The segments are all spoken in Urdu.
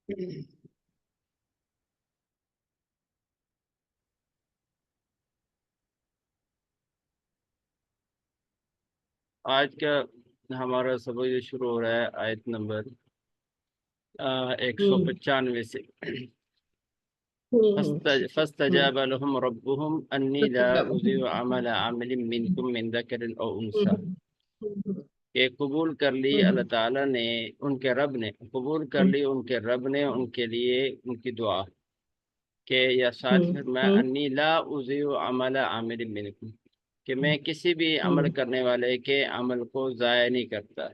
آج کا ہمارا سبق جو شروع ہو رہا ہے آیت نمبر 195 سے۔ فاستجاب لهم ربهم انی لا اضیع عمل عامل منکم من ذکر او انثى، کہ قبول کر لی اللہ تعالیٰ نے ان کے رب نے قبول کر لی ان کے رب نے ان کے لیے ان کی دعا کہ یا ساتھ میں انی لا اضیع عمل عامل منکم، کہ میں کسی بھی عمل کرنے والے کے عمل کو ضائع نہیں کرتا،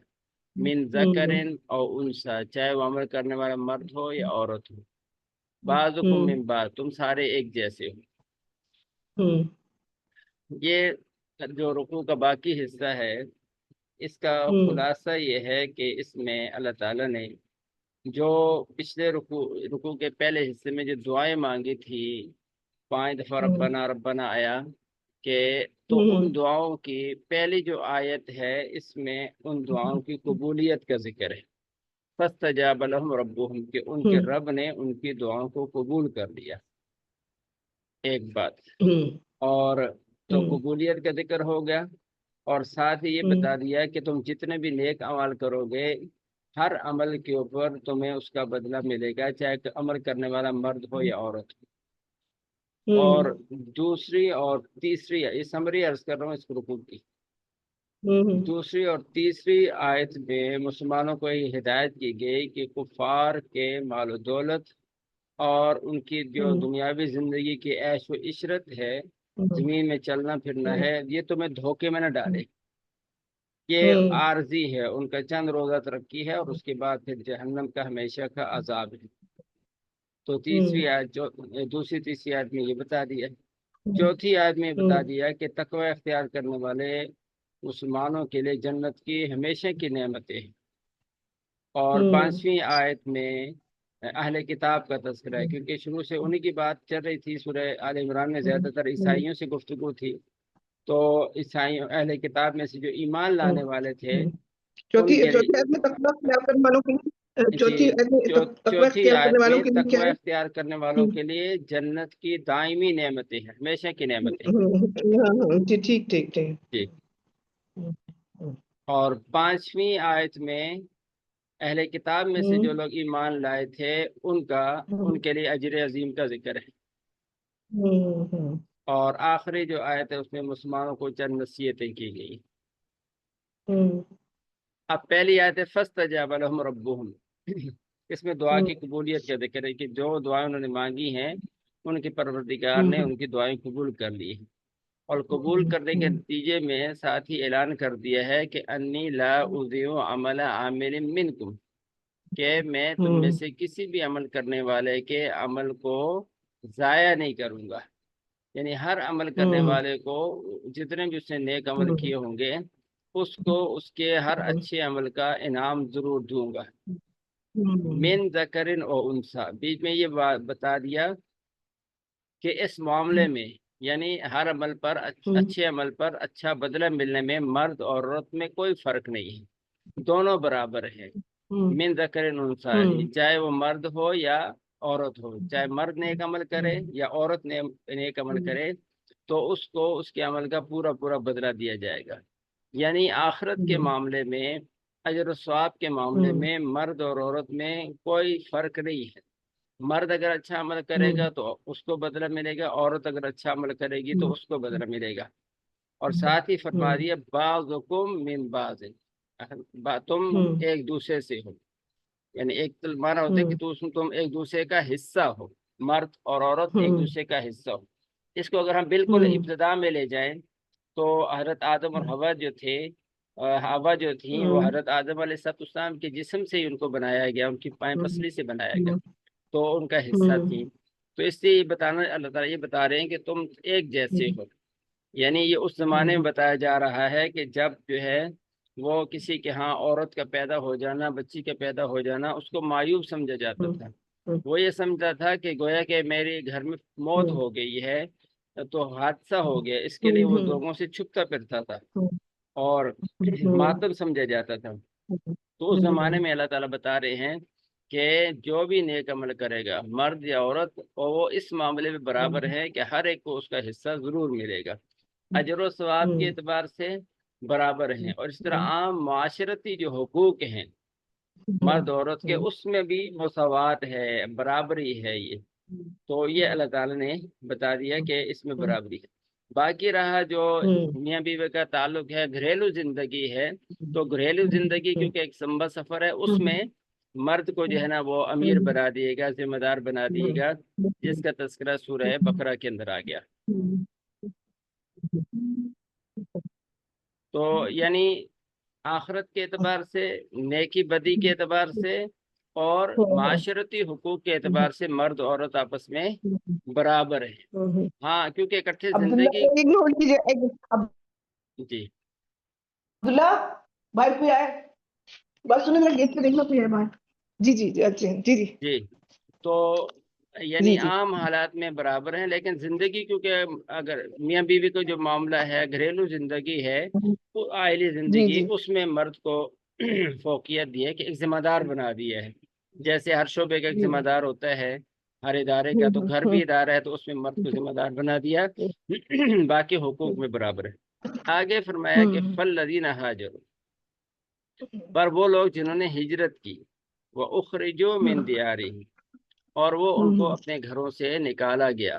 من ذکرن او انثى، چاہے وہ عمل کرنے والا مرد ہو یا عورت ہو، بعضکم من بعض، تم سارے ایک جیسے ہو۔ یہ جو رکوع کا باقی حصہ ہے اس کا خلاصہ یہ ہے کہ اس میں اللہ تعالیٰ نے جو پچھلے رکوع کے پہلے حصے میں جو دعائیں مانگی تھی 5 دفعہ ربنا ربنا آیا کہ تو ان دعاؤں کی پہلی جو آیت ہے اس میں ان دعاؤں کی قبولیت کا ذکر ہے۔ فاستجاب لهم ربهم، کہ ان کے رب نے ان کی دعاؤں کو قبول کر لیا، ایک بات۔ اور تو قبولیت کا ذکر ہو گیا، اور ساتھ ہی یہ بتا دیا کہ تم جتنے بھی نیک عمل کرو گے ہر عمل کے اوپر تمہیں اس کا بدلہ ملے گا، چاہے عمل کرنے والا مرد ہو یا عورت ہو۔ اور دوسری اور تیسری، یہ سمری عرض کر رہا ہوں اس رکوع کی، دوسری اور تیسری آیت میں مسلمانوں کو یہ ہدایت کی گئی کہ کفار کے مال و دولت اور ان کی جو دنیاوی زندگی کی عیش و عشرت ہے، زمین میں چلنا پھرنا ہے، یہ تمہیں دھوکے میں نہ ڈالے، یہ عارضی ہے، ان کا چند روزہ ترقی ہے اور اس کے بعد پھر جہنم کا ہمیشہ کا عذاب ہے۔ تو تیسری آیت دوسری تیسری آیت میں یہ بتا دیا، چوتھی آیت میں بتا دیا کہ تقوی اختیار کرنے والے مسلمانوں کے لیے جنت کی ہمیشہ کی نعمتیں ہیں۔ اور 5ویں آیت میں اہل کتاب کا تذکرہ ہے، کیونکہ شروع سے انہی کی بات چل رہی تھی، سورہ آل عمران میں زیادہ تر عیسائیوں سے گفتگو تھی، تو عیسائیوں اہل کتاب میں سے جو ایمان لانے والے تھے ان کے لیے چوتھی آیت میں تقوی اختیار کرنے والوں کے لیے جنت کی دائمی نعمتیں ہیں، ہمیشہ کی نعمتیں ہیں۔ ٹھیک ٹھیک ٹھیک جی۔ اور 5ویں آیت میں اہل کتاب میں سے جو لوگ ایمان لائے تھے ان کے لیے اجر عظیم کا ذکر ہے۔ اور آخری جو آیت ہے اس میں مسلمانوں کو چند نصیحتیں کی گئی۔ اب پہلی آیت ہے فاستجاب لهم ربهم، اس میں دعا کی قبولیت کا ذکر ہے کہ جو دعائیں انہوں نے مانگی ہیں ان کے پروردگار نے ان کی دعائیں قبول کر لی ہیں، اور قبول کرنے کے نتیجے میں ساتھ ہی اعلان کر دیا ہے کہ انی لا اضیع عمل عامل منکم، کہ میں تم میں سے کسی بھی عمل کرنے والے کے عمل کو ضائع نہیں کروں گا، یعنی ہر عمل کرنے والے کو جتنے بھی اس نے نیک عمل کیے ہوں گے اس کو اس کے ہر اچھے عمل کا انعام ضرور دوں گا۔ من ذکرن او انثی، بیچ میں یہ بتا دیا کہ اس معاملے میں یعنی ہر عمل پر اچھے عمل پر اچھا بدلہ ملنے میں مرد اور عورت میں کوئی فرق نہیں ہے، دونوں برابر ہیں۔ من ذکرن انثی، چاہے وہ مرد ہو یا عورت ہو، چاہے مرد نیک عمل کرے یا عورت نیک عمل کرے تو اس کو اس کے عمل کا پورا پورا بدلہ دیا جائے گا۔ یعنی آخرت کے معاملے میں اجر و ثواب کے معاملے میں مرد اور عورت میں کوئی فرق نہیں ہے، مرد اگر اچھا عمل کرے گا تو اس کو بدلہ ملے گا، عورت اگر اچھا عمل کرے گی تو اس کو بدلہ ملے گا۔ اور ساتھ ہی فرما دیا بعضکم من بعض، تم ایک دوسرے سے ہو، یعنی ایک معنی ہوتا ہے کہ تم ایک دوسرے کا حصہ ہو، مرد اور عورت ایک دوسرے کا حصہ ہو۔ اس کو اگر ہم بالکل ابتدا میں لے جائیں تو حضرت آدم اور حوا جو تھیں وہ حضرت آدم علیہ السلام کے جسم سے ہی ان کو بنایا گیا، ان کی پائیں پسلی سے بنایا گیا، تو ان کا حصہ تھی۔ تو اس سے یہ بتانا اللہ تعالیٰ یہ بتا رہے ہیں کہ تم ایک جیسے ہو، یعنی یہ اس زمانے میں بتایا جا رہا ہے کہ جب جو ہے وہ کسی کے ہاں عورت کا پیدا ہو جانا، بچی کا پیدا ہو جانا اس کو معیوب سمجھا جاتا تھا، وہ یہ سمجھتا تھا کہ گویا کہ میرے گھر میں موت ہو گئی ہے تو حادثہ ہو گیا، اس کے لیے وہ لوگوں سے چھپتا پھرتا تھا اور ماتم سمجھا جاتا تھا۔ تو اس زمانے میں اللہ تعالیٰ بتا رہے ہیں کہ جو بھی نیک عمل کرے گا مرد یا عورت، اور وہ اس معاملے میں برابر ہے کہ ہر ایک کو اس کا حصہ ضرور ملے گا، اجر و ثواب کے اعتبار سے برابر ہیں۔ اور اس طرح عام معاشرتی جو حقوق ہیں مرد عورت کے، اس میں بھی مساوات ہے، برابری ہے یہ، تو یہ اللہ تعالیٰ نے بتا دیا کہ اس میں برابری ہے۔ باقی رہا جو میاں بیوی کا تعلق ہے، گھریلو زندگی ہے، تو گھریلو زندگی کیونکہ ایک لمبا سفر ہے، اس میں مرد کو جو ہے نا وہ امیر بنا دیے گا، ذمہ دار بنا دیے گا، جس کا تذکرہ سورہ بقرہ کے اندر آ گیا۔ تو یعنی آخرت کے اعتبار سے، نیکی بدی کے اعتبار سے، اور معاشرتی حقوق کے اعتبار سے مرد عورت آپس میں برابر ہے۔ ہاں، کیونکہ اکٹھے زندگی، جی عبداللہ بھائی کوئی آئے، بات سننے لگے، اس پہ دیکھنا کوئی ہے باہر۔ جی جی جی اچھا جی جی جی تو یعنی عام حالات میں برابر ہیں، لیکن زندگی کیونکہ اگر میاں بیوی کو جو معاملہ ہے، گھریلو زندگی ہے، وہ عائلی زندگی، اس میں مرد کو فوقیت دی ہے کہ ایک ذمہ دار بنا دیا ہے۔ جیسے ہر شعبے کا ایک ذمہ دار ہوتا ہے، ہر ادارے کا، تو گھر بھی ادارہ ہے تو اس میں مرد کو ذمہ دار بنا دیا، باقی حقوق میں برابر ہے۔ آگے فرمایا کہ فالذین ہاجروا، پر وہ لوگ جنہوں نے ہجرت کی، وَأُخْرِجُوا مِن دِيَارِهِمْ، اور وہ ان کو اپنے گھروں سے نکالا گیا،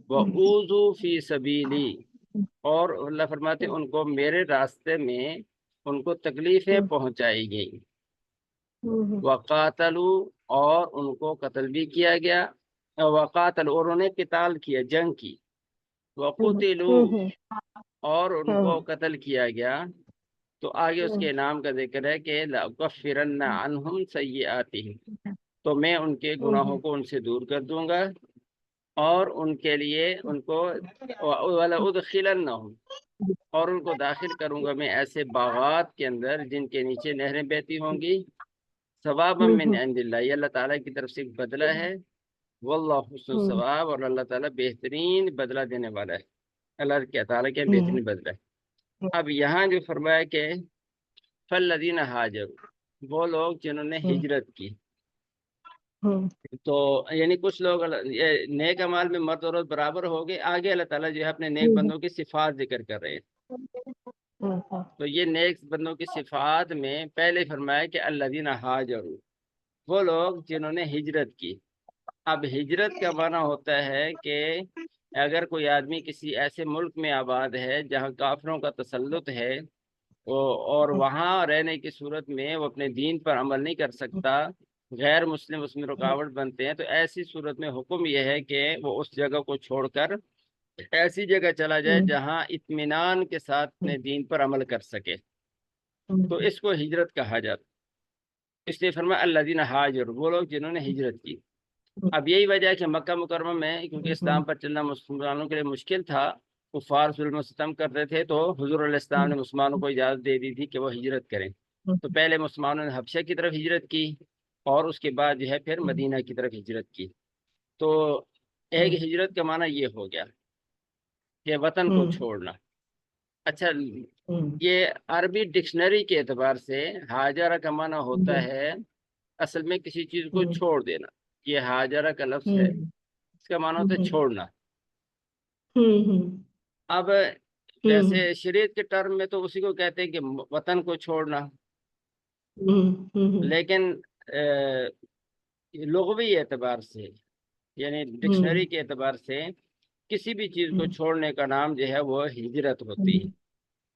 وَأُوذُوا فِي سَبِيلِي، اور اللہ فرماتے ہیں ان کو میرے راستے میں ان کو تکلیفیں پہنچائی گئی، وَقَاتَلُوا، اور ان کو قتل بھی کیا گیا، وَقَاتَلُوا، اور انہوں نے قتال کیا، جنگ کی، وَقُتِلُوا، اور ان کو قتل کیا گیا، تو آگے اس کے انعام کا ذکر ہے کہ لَأُكَفِّرَنَّ عَنْهُمْ سَيِّئَاتِهِمْ، تو میں ان کے گناہوں کو ان سے دور کر دوں گا، اور ان کے لیے ان کو وَلَأُدْخِلَنَّهُمْ، اور ان کو داخل کروں گا میں ایسے باغات کے اندر جن کے نیچے نہریں بہتی ہوں گی، ثوابا من عند اللہ، یہ اللہ تعالیٰ کی طرف سے ایک بدلہ ہے، واللہ حسن الثواب، اور اللہ تعالیٰ بہترین بدلہ دینے والا ہے، اللہ کے تعالیٰ کے بہترین بدلہ ہے۔ اب یہاں جو فرمایا کہ فالذین ہاجروا، وہ لوگ جنہوں نے ہجرت کی، تو یعنی کچھ لوگ نیک اعمال میں مرد اور عورت برابر ہو گئے، آگے اللہ تعالیٰ جو ہے اپنے نیک بندوں کی صفات ذکر کر رہے ہیں۔ تو یہ نیک بندوں کی صفات میں پہلے فرمایا کہ الذین ہاجروا، وہ لوگ جنہوں نے ہجرت کی۔ اب ہجرت کا معنی ہوتا ہے کہ اگر کوئی آدمی کسی ایسے ملک میں آباد ہے جہاں کافروں کا تسلط ہے، اور وہاں رہنے کی صورت میں وہ اپنے دین پر عمل نہیں کر سکتا، غیر مسلم اس میں رکاوٹ بنتے ہیں، تو ایسی صورت میں حکم یہ ہے کہ وہ اس جگہ کو چھوڑ کر ایسی جگہ چلا جائے جہاں اطمینان کے ساتھ اپنے دین پر عمل کر سکے، تو اس کو ہجرت کہا جاتا ہے۔ اس لیے فرمایا الذین ہاجروا، وہ لوگ جنہوں نے ہجرت کی۔ اب یہی وجہ ہے کہ مکہ مکرمہ میں کیونکہ اسلام پر چلنا مسلمانوں کے لیے مشکل تھا، کفار ظلم و ستم کرتے تھے، تو حضور علیہ السلام نے مسلمانوں کو اجازت دے دی تھی کہ وہ ہجرت کریں۔ تو پہلے مسلمانوں نے حبشہ کی طرف ہجرت کی، اور اس کے بعد جو ہے پھر مدینہ کی طرف ہجرت کی۔ تو ایک ہجرت کا معنی یہ ہو گیا کہ وطن کو چھوڑنا۔ اچھا، یہ عربی ڈکشنری کے اعتبار سے ہاجرہ کا معنی ہوتا ہے اصل میں کسی چیز کو چھوڑ دینا، یہ ہاجرہ کا لفظ ہے، اس کا معنی ہوتا ہے چھوڑنا۔ اب ویسے شریعت کے ٹرم میں تو اسی کو کہتے ہیں کہ وطن کو چھوڑنا، لیکن لغوی اعتبار سے یعنی ڈکشنری کے اعتبار سے کسی بھی چیز کو چھوڑنے کا نام جو ہے وہ ہجرت ہوتی ہے۔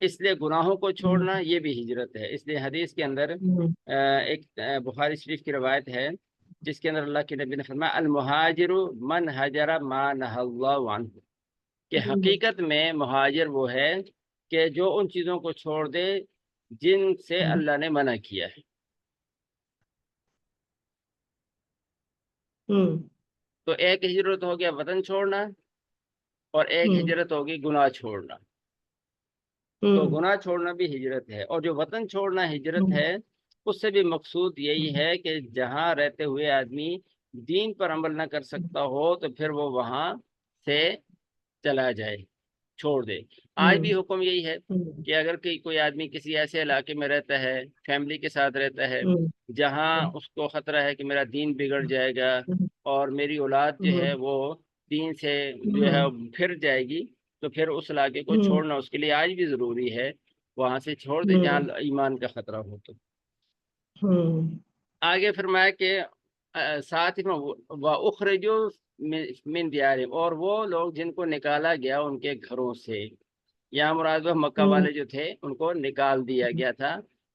اس لیے گناہوں کو چھوڑنا یہ بھی ہجرت ہے۔ اس لیے حدیث کے اندر ایک بخاری شریف کی روایت ہے جس کے اندر اللہ کے نبی نے فرمایا المہاجر من ہجر ما نہی اللہ عنہ، کہ حقیقت میں مہاجر وہ ہے کہ جو ان چیزوں کو چھوڑ دے جن سے اللہ نے منع کیا ہے۔ تو ایک ہجرت ہو گیا وطن چھوڑنا، اور ایک ہجرت ہوگی گناہ چھوڑنا۔ تو گناہ چھوڑنا بھی ہجرت ہے، اور جو وطن چھوڑنا ہجرت ہے اس سے بھی مقصود یہی ہے کہ جہاں رہتے ہوئے آدمی دین پر عمل نہ کر سکتا ہو تو پھر وہ وہاں سے چلا جائے، چھوڑ دے۔ آج بھی حکم یہی ہے کہ اگر کوئی آدمی کسی ایسے علاقے میں رہتا ہے، فیملی کے ساتھ رہتا ہے، جہاں اس کو خطرہ ہے کہ میرا دین بگڑ جائے گا اور میری اولاد جو ہے وہ دین سے جو ہے پھر جائے گی، تو پھر اس علاقے کو چھوڑنا اس کے لیے آج بھی ضروری ہے، وہاں سے چھوڑ دے جہاں ایمان کا خطرہ ہو۔ تو آگے فرمایا کہ ساتھ ہی وَأُخْرِجُوا مِن دِيَارِهِمْ، اور وہ لوگ جن کو نکالا گیا ان کے گھروں سے، یہاں مراد مکہ والے جو تھے ان کو نکال دیا گیا تھا،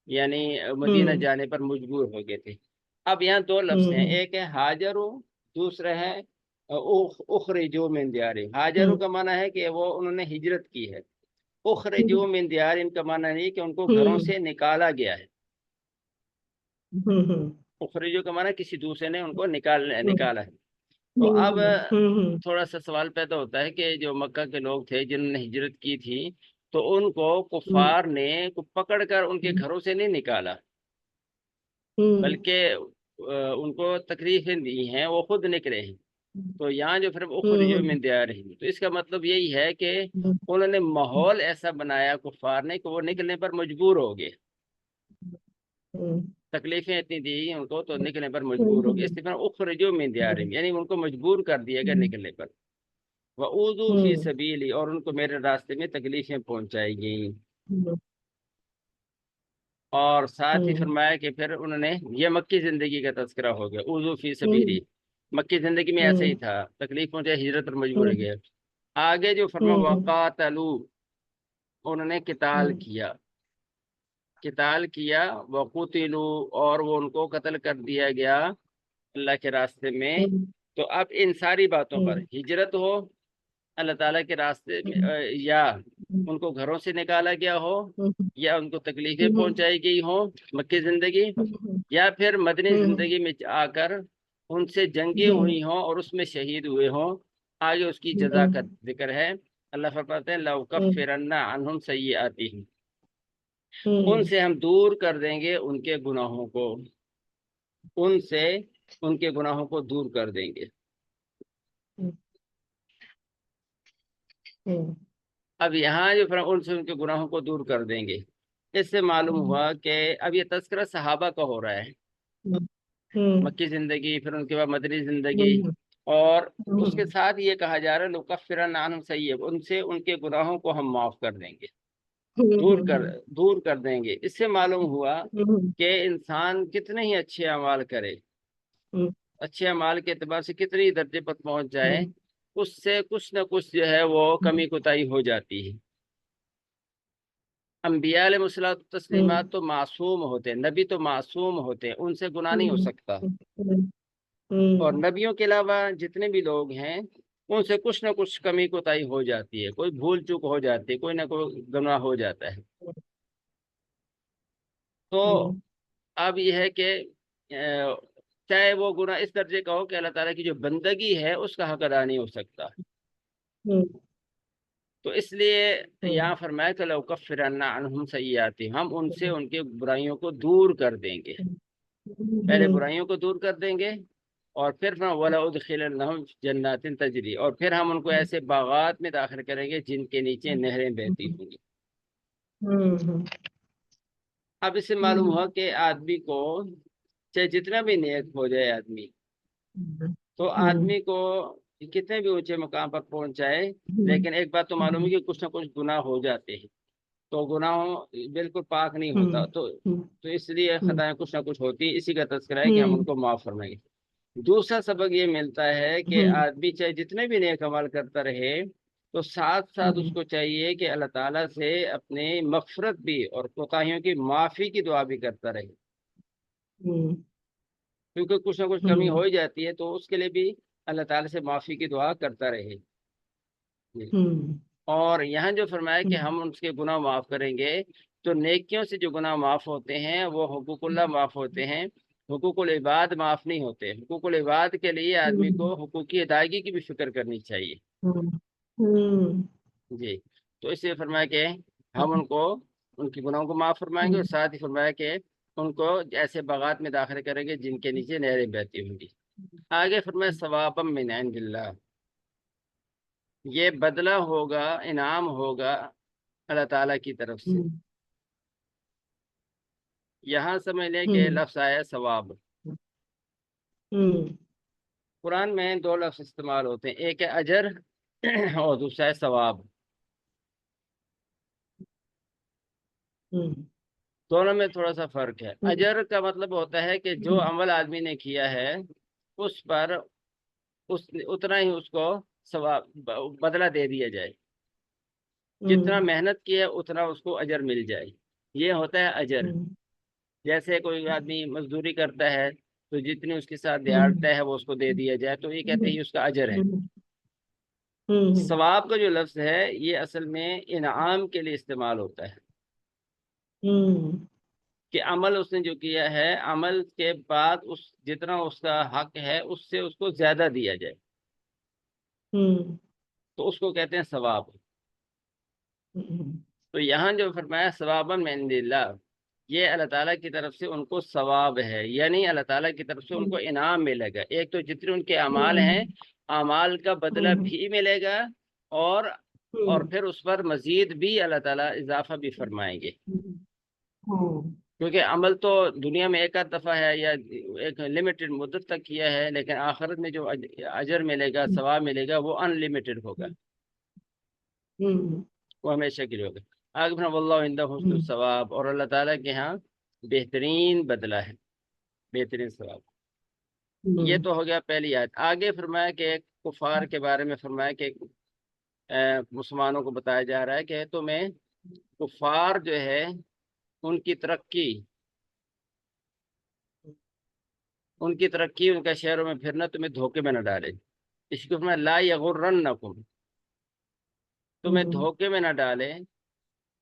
یعنی مدینہ جانے پر مجبور ہو گئے تھے۔ اب یہاں دو لفظ ہیں، ایک ہے ہاجرو، دوسرا ہے اخرجوا من دیارہم۔ ہاجرو کا معنی ہے کہ وہ انہوں نے ہجرت کی ہے، اخرجوا من دیارہم کا معنی نہیں کہ ان کو گھروں سے نکالا گیا ہے۔ اخرجوا کا معنی کسی دوسرے نے ان کو نکالا ہے۔ تو اب تھوڑا سا سوال پیدا ہوتا ہے کہ جو مکہ کے لوگ تھے جنہوں نے ہجرت کی تھی، تو ان کو کفار نے پکڑ کر ان کے گھروں سے نہیں نکالا، بلکہ ان کو تکلیفیں دی ہیں، وہ خود نکلے ہیں۔ تو یہاں جو پھر اخرجوا من دیارہم، تو اس کا مطلب یہی ہے کہ انہوں نے ماحول ایسا بنایا کفار نے کہ وہ نکلنے پر مجبور ہو گئے، تکلیفیں اتنی دی ان کو تو نکلنے پر مجبور ہو گئے، اس طرح اخرجوا من دیارہم یعنی ان کو مجبور کر دیا گیا نکلنے پر۔ وَأُوذُوا فِي سَبِيلِي، اور ان کو میرے راستے میں تکلیفیں پہنچائی گئیں۔ اور ساتھ ہی فرمایا کہ پھر انہوں نے، یہ مکی زندگی کا تذکرہ ہو گیا، اوذو فی سبیلی، مکی زندگی میں ایسا ہی تھا، تکلیف پہنچے، ہجرت پر مجبور ہو گئے۔ آگے جو فرمایا وقاتلوا، انہوں نے قتال کیا، وقتلوا، اور وہ ان کو قتل کر دیا گیا اللہ کے راستے میں۔ تو اب ان ساری باتوں پر، ہجرت ہو اللہ تعالیٰ کے راستے میں، یا ان کو گھروں سے نکالا گیا ہو، یا ان کو تکلیفیں پہنچائی گئی ہوں مکی زندگی، یا پھر مدنی زندگی میں آ کر ان سے جنگیں ہوئی ہوں اور اس میں شہید ہوئے ہوں، آگے اس کی جزا کا ذکر ہے۔ اللہ فرماتے ہیں لَأُكَفِّرَنَّ عَنْهُمْ سَيِّئَاتِهِمْ، ان سے ہم دور کر دیں گے ان کے گناہوں کو، ان سے ان کے گناہوں کو دور کر دیں گے۔ اب یہاں جو ان سے ان کے گناہوں کو دور کر دیں گے، اس سے معلوم ہوا کہ اب یہ تذکرہ صحابہ کا ہو رہا ہے، مکی زندگی، پھر ان کے بعد مدنی زندگی، اور اس کے ساتھ یہ کہا جا رہا ہے لَأُكَفِّرَنَّ عَنْهُمْ سَيِّئَاتِهِمْ، ان سے ان کے گناہوں کو ہم معاف کر دیں گے، دور کر دیں گے۔ اس سے معلوم ہوا کہ انسان کتنے ہی اچھے اعمال کرے، اچھے اعمال کے اعتبار سے کتنی درجے پر پہنچ جائے، اس سے کچھ نہ کچھ جو ہے وہ کمی کوتاہی ہو جاتی ہے۔ انبیاء علیہ الصلوۃ والتسلیمات تو معصوم ہوتے ہیں، نبی تو معصوم ہوتے ہیں، ان سے گناہ نہیں ہو سکتا، اور نبیوں کے علاوہ جتنے بھی لوگ ہیں ان سے کچھ نہ کچھ کمی کوتاہی ہو جاتی ہے، کوئی بھول چوک ہو جاتی ہے، کوئی نہ کوئی گناہ ہو جاتا ہے۔ تو اب یہ ہے کہ چاہے وہ گناہ اس درجے کا ہو کہ اللہ تعالیٰ کی جو بندگی ہے اس کا حق ادا نہیں ہو سکتا، تو اس لیے یہاں فرمایا کہ لَأُكَفِّرَنَّ عَنْهُمْ سَيِّئَاتِهِمْ، ہم ان سے ان کے برائیوں کو دور کر دیں گے، پہلے برائیوں کو دور کر دیں گے، اور پھر وَلَأُدْخِلَنَّهُمْ جَنَّاتٍ تَجْرِي، اور پھر ہم ان کو ایسے باغات میں داخل کریں گے جن کے نیچے نہریں بہتی ہوں گی۔ اب اس سے معلوم ہوا کہ آدمی کو چاہے جتنا بھی نیک ہو جائے آدمی، تو آدمی کو کتنے بھی اونچے مقام پر پہنچ جائے، لیکن ایک بات تو معلوم ہے کہ کچھ نہ کچھ گناہ ہو جاتے ہیں، تو گناہوں بالکل پاک نہیں ہوتا، تو اس لیے خطائیں کچھ نہ کچھ ہوتی ہیں، اسی کا تذکرہ ہے کہ ہم ان کو معاف فرمائیں گے۔ دوسرا سبق یہ ملتا ہے کہ آدمی چاہے جتنے بھی نیک عمل کرتا رہے، تو ساتھ ساتھ اس کو چاہیے کہ اللہ تعالیٰ سے اپنے مغفرت بھی اور کوتاہیوں کی معافی کی دعا بھی کرتا رہے، کیونکہ کچھ نہ کچھ کمی ہو جاتی ہے، تو اس کے لیے بھی اللہ تعالیٰ سے معافی کی دعا کرتا رہے۔ اور یہاں جو فرمایا کہ ہم ان کے گناہ معاف کریں گے، تو نیکیوں سے جو گناہ معاف ہوتے ہیں وہ حقوق اللہ معاف ہوتے ہیں، حقوق العباد معاف نہیں ہوتے۔ حقوق العباد کے لیے آدمی کو حقوق کی ادائیگی کی بھی فکر کرنی چاہیے۔ جی، تو اس لیے فرمایا کہ ہم ان کو ان کے گناہوں کو معاف فرمائیں گے، اور ساتھ ہی فرمایا کہ ان کو ایسے باغات میں داخل کریں گے جن کے نیچے نہریں بہتی ہوں گی۔ آگے فرمایا ثوابا من عند اللہ، یہ بدلہ ہوگا، انعام ہوگا اللہ تعالیٰ کی طرف سے۔ یہاں سمجھ لیں کہ لفظ آیا ثواب۔ قرآن میں دو لفظ استعمال ہوتے ہیں، ایک ہے اجر اور دوسرا ہے ثواب۔ دونوں میں تھوڑا سا فرق ہے۔ اجر کا مطلب ہوتا ہے کہ جو عمل آدمی نے کیا ہے اس پر اتنا ہی اس کو ثواب بدلہ دے دیا جائے، جتنا محنت کی ہے اتنا اس کو اجر مل جائے، یہ ہوتا ہے اجر۔ جیسے کوئی آدمی مزدوری کرتا ہے تو جتنی اس کے ساتھ دیہڑتا ہے وہ اس کو دے دیا جائے، تو یہ کہتے ہیں اس کا اجر ہے۔ ثواب کا جو لفظ ہے یہ اصل میں انعام کے لیے استعمال ہوتا ہے، کہ عمل اس نے جو کیا ہے، عمل کے بعد جتنا اس کا حق ہے اس سے اس کو زیادہ دیا جائے، تو اس کو کہتے ہیں ثواب۔ تو یہاں جو فرمایا ثوابا من عند اللہ، یہ اللہ تعالیٰ کی طرف سے ان کو ثواب ہے، یعنی اللہ تعالیٰ کی طرف سے ان کو انعام ملے گا۔ ایک تو جتنے ان کے اعمال ہیں، اعمال کا بدلہ بھی ملے گا، اور پھر اس پر مزید بھی اللہ تعالیٰ اضافہ بھی فرمائیں گے، کیونکہ عمل تو دنیا میں ایک آدھ دفعہ ہے یا ایک لمیٹڈ مدت تک کیا ہے، لیکن آخرت میں جو اجر ملے گا، ثواب ملے گا، وہ ان لمیٹڈ ہوگا، وہ ہمیشہ کے لیے ہوگا۔ آگے فرمایا واللہ عندہ حسن الثواب، اور اللہ تعالیٰ کے ہاں بہترین بدلہ ہے، بہترین ثواب۔ یہ تو ہو گیا پہلی آیت۔ آگے فرمایا کہ کفار کے بارے میں فرمایا کہ مسلمانوں کو بتایا جا رہا ہے کہ تمہیں کفار جو ہے ان کی ترقی، ان کا شہروں میں پھرنا تمہیں دھوکے میں نہ ڈالے۔ اس کو فرمایا لا یغرنکم، تمہیں دھوکے میں نہ ڈالے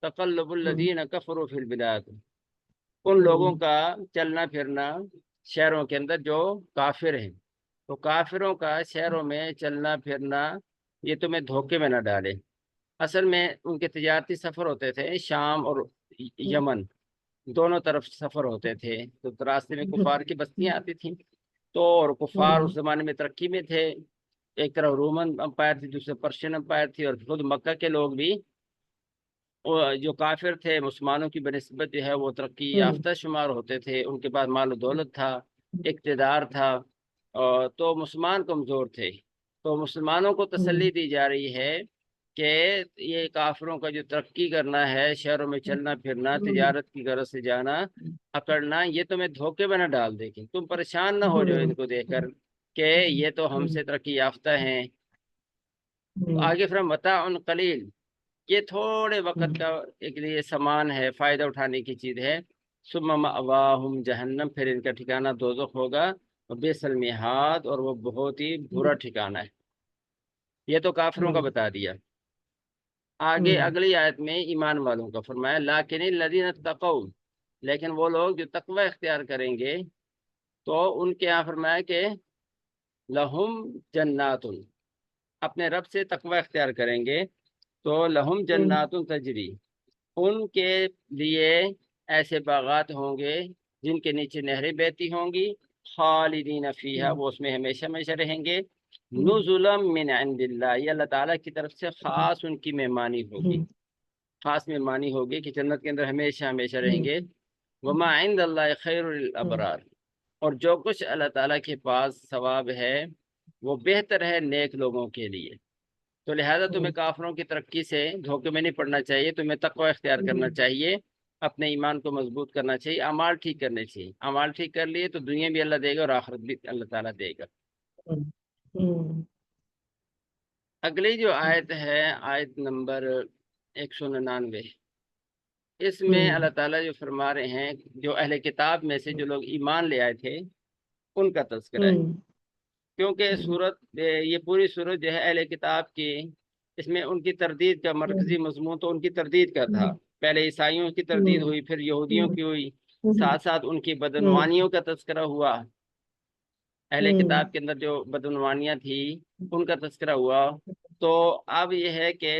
تقلب الذین کفروا فی البلاد، ان لوگوں کا چلنا پھرنا شہروں کے اندر جو کافر ہیں، تو کافروں کا شہروں میں چلنا پھرنا یہ تمہیں دھوکے میں نہ ڈالے۔ اصل میں ان کے تجارتی سفر ہوتے تھے، شام اور یمن دونوں طرف سفر ہوتے تھے، تو راستے میں کفار کی بستیاں آتی تھیں، تو اور کفار اس زمانے میں ترقی میں تھے، ایک طرف رومن امپائر تھی، دوسرے پرشین امپائر تھی، اور خود مکہ کے لوگ بھی جو کافر تھے مسلمانوں کی بنسبت جو ہے وہ ترقی یافتہ شمار ہوتے تھے، ان کے پاس مال و دولت تھا، اقتدار تھا، تو مسلمان کمزور تھے۔ تو مسلمانوں کو تسلی دی جا رہی ہے کہ یہ کافروں کا جو ترقی کرنا ہے، شہروں میں چلنا پھرنا، تجارت کی غرض سے جانا اکڑنا، یہ تمہیں دھوکے میں نہ ڈال دے گی، تم پریشان نہ ہو جاؤ ان کو دیکھ کر کہ یہ تو ہم سے ترقی یافتہ ہیں۔ آگے پھر متاع قلیل، یہ تھوڑے وقت کا ایک لیے سامان ہے، فائدہ اٹھانے کی چیز ہے۔ ثم مأواہم جہنم، پھر ان کا ٹھکانہ دوزخ ہوگا، وبئس المہاد، اور وہ بہت ہی برا ٹھکانہ ہے۔ یہ تو کافروں کا بتا دیا۔ آگے اگلی آیت میں ایمان والوں کا فرمایا لیکن الذین اتقوا، لیکن وہ لوگ جو تقوی اختیار کریں گے تو ان کے یہاں فرمایا کہ لہم جنات، اپنے رب سے تقوی اختیار کریں گے تو لہم جنات تجری، ان کے لیے ایسے باغات ہوں گے جن کے نیچے نہریں بہتی ہوں گی، خالدین فیہا، وہ اس میں ہمیشہ ہمیشہ رہیں گے، نزلا من عند اللہ، یہ اللہ تعالیٰ کی طرف سے خاص ان کی مہمانی ہوگی، خاص مہمانی ہوگی کہ جنت کے اندر ہمیشہ ہمیشہ رہیں گے۔ وما عند اللہ خیر للابرار، اور جو کچھ اللہ تعالیٰ کے پاس ثواب ہے وہ بہتر ہے نیک لوگوں کے لیے۔ تو لہذا تمہیں کافروں کی ترقی سے دھوکے میں نہیں پڑنا چاہیے، تمہیں تقوی اختیار کرنا چاہیے، اپنے ایمان کو مضبوط کرنا چاہیے، اعمال ٹھیک کرنے چاہیے۔ اعمال ٹھیک کر لیے تو دنیا بھی اللہ دے گا اور آخرت بھی اللہ تعالیٰ دے گا۔ اگلی جو آیت ہے آیت نمبر 199، اس میں اللہ تعالیٰ جو فرما رہے ہیں جو اہل کتاب میں سے جو لوگ ایمان لے آئے تھے ان کا تذکرہ ہے، کیونکہ یہ پوری صورت جو ہے اہل کتاب کی، اس میں ان کی تردید کا مرکزی مضمون تو ان کی تردید کا تھا۔ پہلے عیسائیوں کی تردید ہوئی، پھر یہودیوں کی ہوئی، ساتھ ساتھ ان کی بدعنوانیوں کا تذکرہ ہوا، اہل کتاب کے اندر جو بدعنوانیاں تھی ان کا تذکرہ ہوا۔ تو اب یہ ہے کہ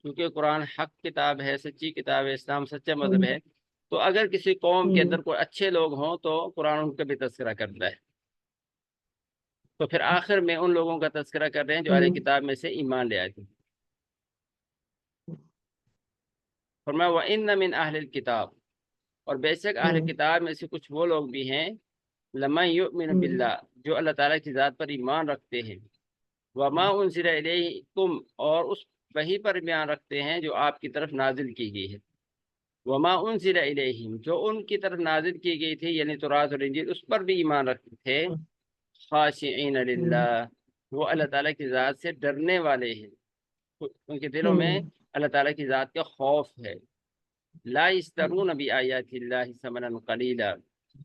کیونکہ قرآن حق کتاب ہے، سچی کتاب ہے، اسلام سچا مذہب ہے، تو اگر کسی قوم کے اندر کوئی اچھے لوگ ہوں تو قرآن ان کا بھی تذکرہ کرتا ہے۔ تو پھر آخر میں ان لوگوں کا تذکرہ کر رہے ہیں جو اہل کتاب میں سے ایمان لے آئے تھے۔ فرمایا وَإِنَّ مِنْ أَهْلِ الْكِتَابِ، اور بے شک اہل کتاب میں سے کچھ وہ لوگ بھی ہیں، لَمَن يُؤْمِنُ بِاللَّهِ، جو اللہ تعالیٰ کی ذات پر ایمان رکھتے ہیں، وَمَا أُنزِلَ إِلَيْكُمْ، اور اس وحی پر ایمان رکھتے ہیں جو آپ کی طرف نازل کی گئی ہے، وَمَا أُنزِلَ إِلَيْهِمْ، جو ان کی طرف نازل کی گئی تھی یعنی تورات اور انجیل، اس پر بھی ایمان رکھتے تھے، خاشعین للہ، وہ اللہ تعالیٰ کی ذات سے ڈرنے والے ہیں، ان کے دلوں میں اللہ تعالیٰ کی ذات کا خوف ہے، لا یشترون بآیات اللہ ثمنا قلیلا،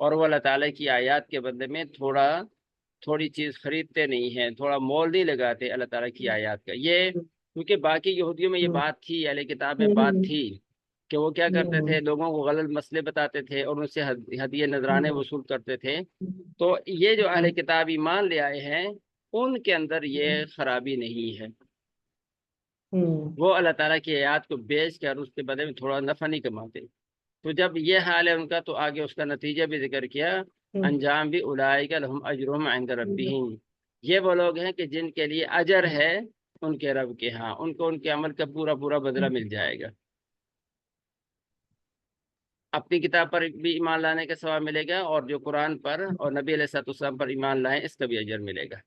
اور وہ اللہ تعالیٰ کی آیات کے بدلے میں تھوڑی چیز خریدتے نہیں ہیں، تھوڑا مول نہیں لگاتے اللہ تعالیٰ کی آیات کا۔ یہ کیونکہ باقی یہودیوں میں یہ بات تھی، اہل کتاب میں بات تھی کہ وہ کیا کرتے تھے، لوگوں کو غلط مسئلے بتاتے تھے اور ان سے ہدیے نذرانے وصول کرتے تھے۔ تو یہ جو اہل کتاب ایمان لے آئے ہیں ان کے اندر یہ خرابی نہیں ہے، وہ اللہ تعالیٰ کی آیات کو بیچ کر اس کے بدلے میں تھوڑا نفع نہیں کماتے۔ تو جب یہ حال ہے ان کا تو آگے اس کا نتیجہ بھی ذکر کیا، انجام بھی اولئک لہم اجرہم عند ربہم، یہ وہ لوگ ہیں کہ جن کے لیے اجر ہے ان کے رب کے ہاں، ان کو ان کے عمل کا پورا پورا بدلہ مل جائے گا۔ اپنی کتاب پر بھی ایمان لانے کا ثواب ملے گا، اور جو قرآن پر اور نبی علیہ الصلوۃ والسلام پر ایمان لائیں اس کا بھی اجر ملے گا۔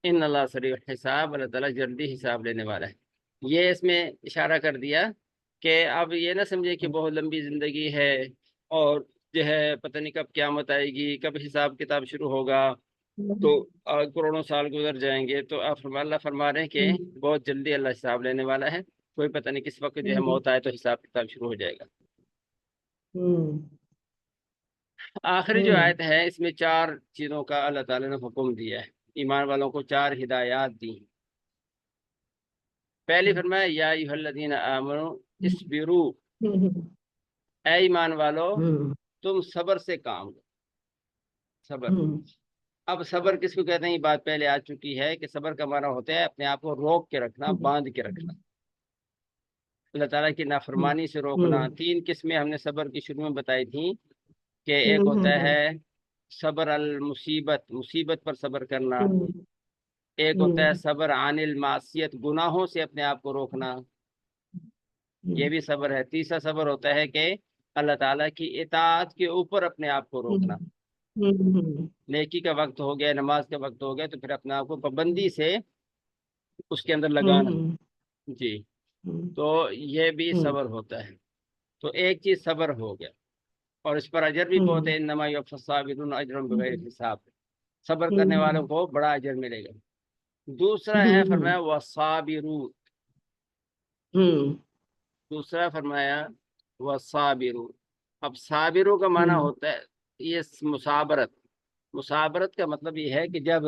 ان اللہ سریع الحساب، اللہ تعالیٰ جلدی حساب لینے والا ہے۔ یہ اس میں اشارہ کر دیا کہ اب یہ نہ سمجھے کہ بہت لمبی زندگی ہے اور جو ہے پتہ نہیں کب قیامت آئے گی، کب حساب کتاب شروع ہوگا، تو کروڑوں سال گزر جائیں گے۔ تو اللہ فرما رہے ہیں کہ بہت جلدی اللہ حساب لینے والا ہے، کوئی پتہ نہیں کس وقت جو ہے موت آئے تو حساب کتاب شروع ہو جائے گا۔ آخری جو آیت ہے اس میں 4 چیزوں کا اللہ تعالیٰ نے حکم دیا ہے، ایمان والوں کو 4 ہدایات دی۔ پہلی فرمایا یا ایھا الذین آمنوا اصبروا، اے ایمان والو تم صبر سے کام لو۔ صبر، اب صبر کس کو کہتے ہیں یہ بات پہلے آ چکی ہے کہ صبر کا معنی ہوتا ہے اپنے آپ کو روک کے رکھنا، باندھ کے رکھنا، اللہ تعالیٰ کی نافرمانی سے روکنا۔ 3 قسمیں ہم نے صبر کی شروع میں بتائی تھیں کہ ایک ہوتا ہے صبر المصیبت، مصیبت پر صبر کرنا، ایک ہوتا ہے صبر عن المعصیت، گناہوں سے اپنے آپ کو روکنا، یہ بھی صبر ہے۔ تیسرا صبر ہوتا ہے کہ اللہ تعالیٰ کی اطاعت کے اوپر اپنے آپ کو روکنا، نیکی کا وقت ہو گیا، نماز کا وقت ہو گیا تو پھر اپنے آپ کو پابندی سے اس کے اندر لگانا، جی، تو یہ بھی صبر ہوتا ہے۔ تو ایک چیز صبر ہو گیا، اور اس پر اجر بھی بہت ہے، انما یوفی الصابرون اجرهم بغیر حساب، صبر کرنے والوں کو بڑا اجر ملے گا۔ دوسرا ہے فرمایا والصابرون، دوسرا فرمایا والصابرون۔ اب صابروں کا معنی ہوتا ہے یہ مصابرت، مصابرت کا مطلب یہ ہے کہ جب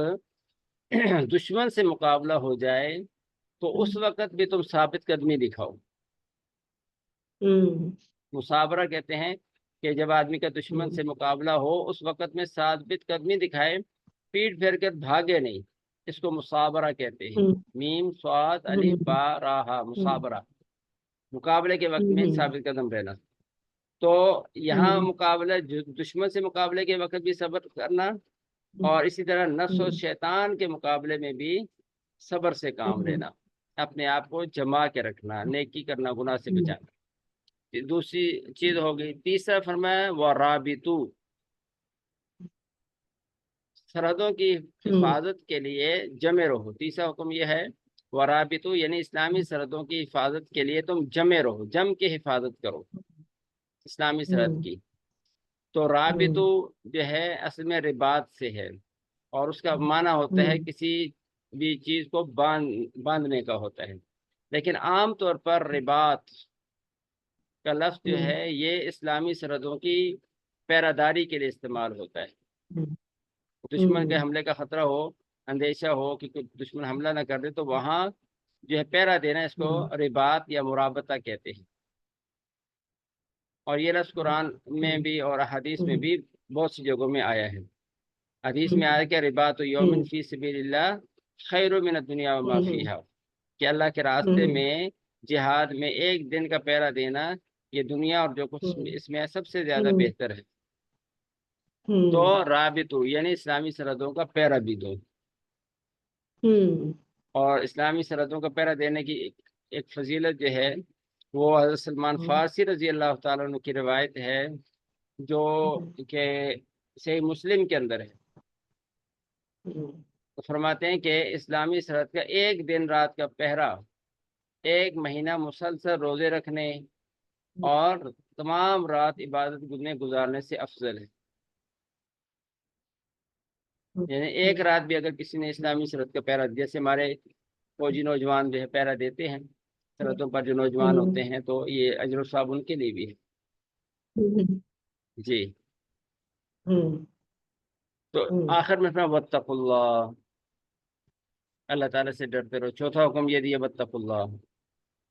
دشمن سے مقابلہ ہو جائے تو اس وقت بھی تم ثابت قدمی دکھاؤ۔ مصابرہ کہتے ہیں کہ جب آدمی کا دشمن سے مقابلہ ہو اس وقت میں ثابت قدمی دکھائے، پیٹ پھیر کر بھاگے نہیں، اس کو مصابرہ کہتے ہیں۔ میم صاد الف با را، مصابرہ، مقابلے کے وقت میں ثابت قدم رہنا۔ تو یہاں مقابلہ دشمن سے مقابلے کے وقت بھی صبر کرنا، اور اسی طرح نفس و شیطان کے مقابلے میں بھی صبر سے کام لینا، اپنے آپ کو جما کے رکھنا، نیکی کرنا، گناہ سے بچانا۔ دوسری چیز ہو گئی۔ تیسرا فرمایا ورابطو، سرحدوں کی حفاظت کے لیے جمع رہو۔ تیسرا حکم یہ ہے ورابطو، یعنی اسلامی سرحدوں کی حفاظت کے لیے تم جمع رہو، جم کے حفاظت کرو اسلامی سرحد کی۔ تو رابطو جو ہے اصل میں رباط سے ہے، اور اس کا معنی ہوتا ہے کسی بھی چیز کو باندھنے کا ہوتا ہے، لیکن عام طور پر رباط کا لفظ جو ہے یہ اسلامی سرحدوں کی پیراداری کے لیے استعمال ہوتا ہے۔ دشمن کے حملے کا خطرہ ہو، اندیشہ ہو کہ دشمن حملہ نہ کر دے تو وہاں جو ہے پیرا دینا، اس کو رباط یا مرابطہ کہتے ہیں۔ اور یہ لفظ قرآن میں بھی اور حدیث میں بھی بہت سی جگہوں میں آیا ہے۔ حدیث میں آیا کہ رباط یوم فی سبیل اللہ خیر من الدنیا وما فیہا، کہ اللہ کے راستے میں جہاد میں ایک دن کا پیرا دینا یہ دنیا اور جو کچھ اس میں ہے سب سے زیادہ بہتر ہے۔ تو رابطو یعنی اسلامی سرحدوں کا پیرا بھی دو، اور اسلامی سرحدوں کا پیرا دینے کی ایک فضیلت جو ہے وہ حضرت سلمان فارسی رضی اللہ تعالیٰ عنہ کی روایت ہے جو کہ صحیح مسلم کے اندر ہے. تو فرماتے ہیں کہ اسلامی سرحد کا ایک دن رات کا پہرا ایک مہینہ مسلسل روزے رکھنے اور تمام رات عبادت گزارنے سے افضل ہے. یعنی ایک رات بھی اگر کسی نے اسلامی سرحد کا پہرا، جیسے ہمارے فوجی نوجوان جو ہے پہرا دیتے ہیں سرحدوں پر جو نوجوان ہوتے ہیں، تو یہ اجر و ثواب ان کے لیے بھی ہے. جی. تو آخر میں واتقوا اللہ، اللہ تعالیٰ سے ڈرتے رہو. چوتھا حکم یہ دیا واتقوا اللہ،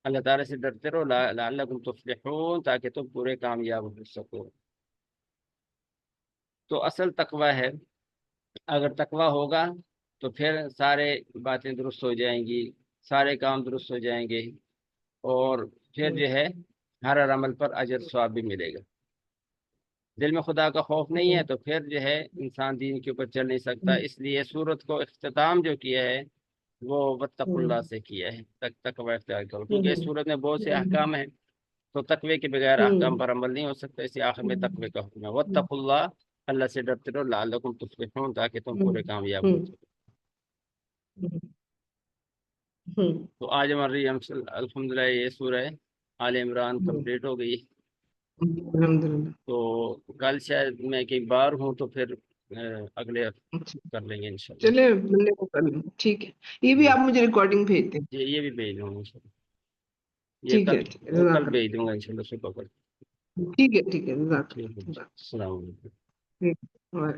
اللہ تعالیٰ سے ڈرتے رہو، لعلکم تفلحون، تاکہ تم پورے کامیاب ہو سکو. تو اصل تقوی ہے. اگر تقوی ہوگا تو پھر سارے باتیں درست ہو جائیں گی، سارے کام درست ہو جائیں گے، اور پھر جو ہے ہر عمل پر اجر ثواب بھی ملے گا. دل میں خدا کا خوف نہیں ہے تو پھر جو ہے انسان دین کے اوپر چل نہیں سکتا. اس لیے سورت کو اختتام جو کیا ہے وہ واتقوا اللہ سے کیا ہے، تقوی اختیار کرو، کیونکہ اس سورت میں بہت سے احکام ہیں، تو تقوی کے بغیر احکام پر عمل نہیں ہو سکتا. اسی آخر میں تقوی کا حکم ہے، واتقوا اللہ، اللہ سے ڈرتے رہو، لعلکم تفلحون، تاکہ تم پورے کامیاب ہو سکو. تو آج ہماری الحمدللہ یہ سورہ آل عمران کمپلیٹ ہو گئی. الحمدللہ. تو کل شاید میں کئی بار ہوں تو پھر اگلے کر لیں گے انشاءاللہ. چلے منڈے کو کر لیں. ٹھیک ہے، یہ بھی آپ مجھے ریکارڈنگ بھیج دیں. جی یہ بھی بھیج دوں گا انشاءاللہ. یہ ٹھیک ہے، کل بھیج دوں گا انشاءاللہ صبح پر. ٹھیک ہے. جزاک ٹھیک ہے. اللہ. السلام علیکم. ٹھیک ہے.